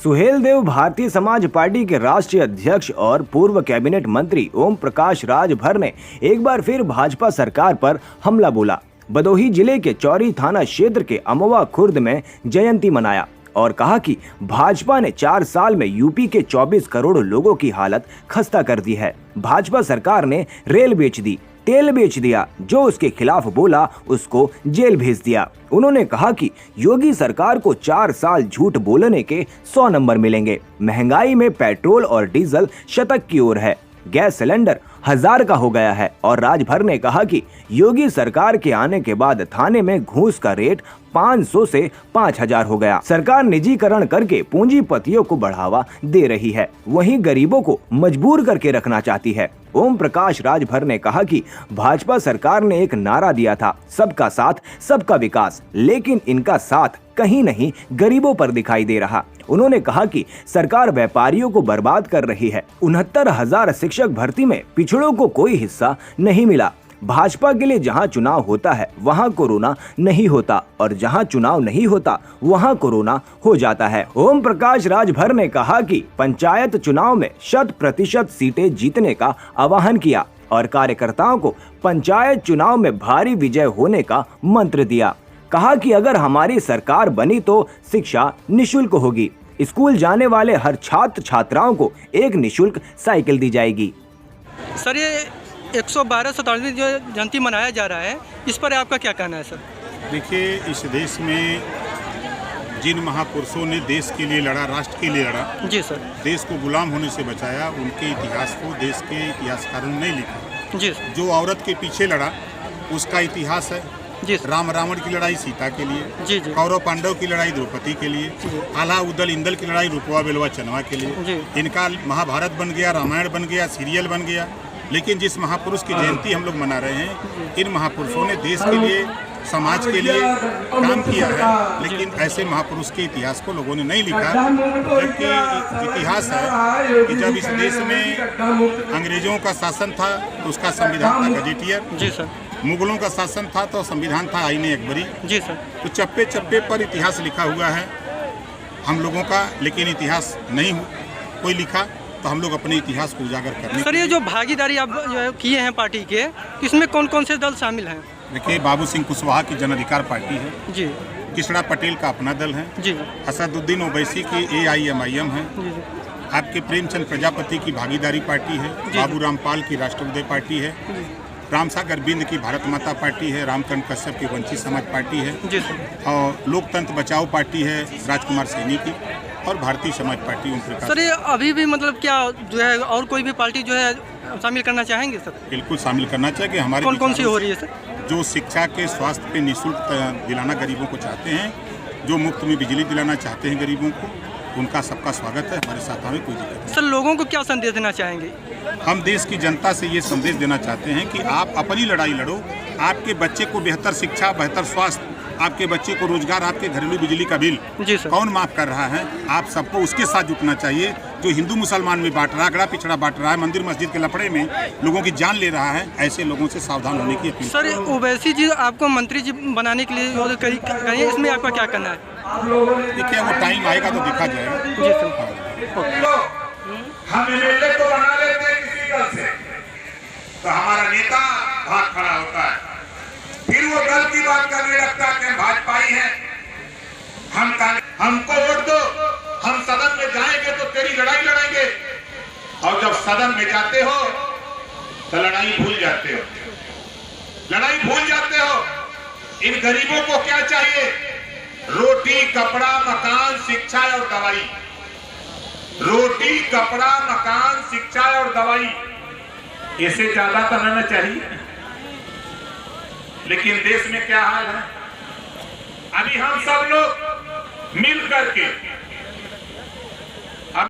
Suheldev Bharatiya Samaj party के राष्ट्रीय अध्यक्ष और पूर्व कैबिनेट मंत्री ओम प्रकाश राजभर ने एक बार फिर भाजपा सरकार पर हमला बोला। भदोही जिले के चौरी थाना क्षेत्र के अमवा खुर्द में जयंती मनाया और कहा कि भाजपा ने 4 साल में यूपी के 24 करोड़ लोगों की हालत खस्ता कर दी है। भाजपा सरकार ने रेल बेच दी, तेल बेच दिया, जो उसके खिलाफ बोला उसको जेल भेज दिया। उन्होंने कहा कि योगी सरकार को 4 साल झूठ बोलने के 100 नंबर मिलेंगे। महंगाई में पेट्रोल और डीजल शतक की ओर है, गैस सिलेंडर 1000 का हो गया है। और राजभर ने कहा कि योगी सरकार के आने के बाद थाने में घूस का रेट 500 से 5000 हो गया। सरकार निजीकरण करके पूंजीपतियों को बढ़ावा दे रही है, वहीं गरीबों को मजबूर करके रखना चाहती है। ओम प्रकाश राजभर ने कहा कि भाजपा सरकार ने एक नारा दिया था, सबका साथ सबका विकास, लेकिन इनका साथ कहीं नहीं गरीबों पर दिखाई दे रहा। उन्होंने कहा कि सरकार व्यापारियों को बर्बाद कर रही है। 69,000 शिक्षक भर्ती में पिछड़ों को कोई हिस्सा नहीं मिला। भाजपा के लिए जहां चुनाव होता है वहां कोरोना नहीं होता और जहां चुनाव नहीं होता वहां कोरोना हो जाता है। ओम प्रकाश राजभर ने कहा कि पंचायत चुनाव में 100% सीटें जीतने का आह्वान किया और कार्यकर्ताओं को पंचायत चुनाव में भारी विजय होने का मंत्र दिया। कहा कि अगर हमारी सरकार बनी तो शिक्षा निःशुल्क होगी। स्कूल जाने वाले हर छात्र छात्राओं को एक निःशुल्क साइकिल दी जाएगी। सर, ये 112 शताब्दी जो जयंती मनाया जा रहा है, इस पर आपका क्या कहना है सर? देखिए, इस देश में जिन महापुरुषों ने देश के लिए लड़ा, राष्ट्र के लिए लड़ा, जी सर, देश को गुलाम होने से बचाया, उनके इतिहास को देश के इतिहासकारों ने नहीं लिखा। जी सर। जो औरत के पीछे लड़ा उसका इतिहास है। राम रावण की लड़ाई सीता के लिए, कौरव पांडव की लड़ाई द्रौपदी के लिए, आला उदल इंदल की लड़ाई रुपवा बेलवा चनवा के लिए। इनका महाभारत बन गया, रामायण बन गया, सीरियल बन गया। लेकिन जिस महापुरुष की जयंती हम लोग मना रहे हैं, इन महापुरुषों ने देश के लिए, समाज के लिए काम किया है, लेकिन ऐसे महापुरुष के इतिहास को लोगों ने नहीं लिखा। जबकि इतिहास है कि जब इस देश में अंग्रेजों का शासन था तो उसका संविधान था गजेटियर। जी सर। मुगलों का शासन था तो संविधान था आईने अकबरी। जी सर। तो चप्पे चप्पे पर इतिहास लिखा हुआ है हम लोगों का, लेकिन इतिहास नहीं कोई लिखा, तो हम लोग अपने इतिहास को उजागर करने। सर, ये जो भागीदारी आप जो किए हैं पार्टी के, इसमें कौन कौन से दल शामिल हैं? देखिए, बाबू सिंह कुशवाहा की जन अधिकार पार्टी है जी, किशड़ा पटेल का अपना दल है जी, असदुद्दीन ओवैसी की AIMIM है जी, आपके प्रेमचंद प्रजापति की भागीदारी पार्टी है, बाबू रामपाल की राष्ट्रोदय पार्टी है, राम सागर बिंद की भारत माता पार्टी है, रामचंद्र कश्यप की वंचित समाज पार्टी है जी, और लोकतंत्र बचाओ पार्टी है राजकुमार सैनी की, और भारतीय समाज पार्टी ओम प्रकाश। सर, ये अभी भी मतलब क्या जो है और कोई भी पार्टी जो है शामिल करना चाहेंगे सर? बिल्कुल शामिल करना चाहिए कि हमारे कौन सी हो रही है सर? जो शिक्षा के स्वास्थ्य पे निःशुल्क दिलाना गरीबों को चाहते हैं, जो मुफ्त में बिजली दिलाना चाहते हैं गरीबों को, उनका सबका स्वागत है, हमारे साथ हमें कोई दिक्कत नहीं। सर, लोगों को क्या संदेश देना चाहेंगे? हम देश की जनता से ये संदेश देना चाहते हैं कि आप अपनी लड़ाई लड़ो, आपके बच्चे को बेहतर शिक्षा, बेहतर स्वास्थ्य, आपके बच्चे को रोजगार, आपके घरेलू बिजली का बिल कौन माफ कर रहा है? आप सबको उसके साथ जुटना चाहिए। जो हिंदू मुसलमान में बांट रहा है, अगड़ा पिछड़ा बांट रहा है, मंदिर मस्जिद के लफड़े में लोगों की जान ले रहा है, ऐसे लोगों से सावधान होने की अपील। सर, ओवैसी जी आपको मंत्री जी बनाने के लिए कहीं, इसमें आपका क्या करना है? देखिए, वो टाइम आएगा तो देखा जाएगा। जी सर। हम एमएलए को बना लेते हैं किसी दल से, तो हमारा नेता भाग खड़ा होता है, फिर वो दल की बात करने लगता है कि भाजपाई है, हमको वोट दो, हम सदन में जाएंगे तो तेरी लड़ाई लड़ेंगे। और जब सदन में जाते हो तो लड़ाई भूल जाते हो, लड़ाई भूल जाते हो। इन गरीबों को क्या चाहिए? रोटी, कपड़ा, मकान, शिक्षा और दवाई। रोटी, कपड़ा, मकान, शिक्षा और दवाई, इससे ज्यादा तो रहना चाहिए। लेकिन देश में क्या हाल है? अभी हम सब लोग मिल करके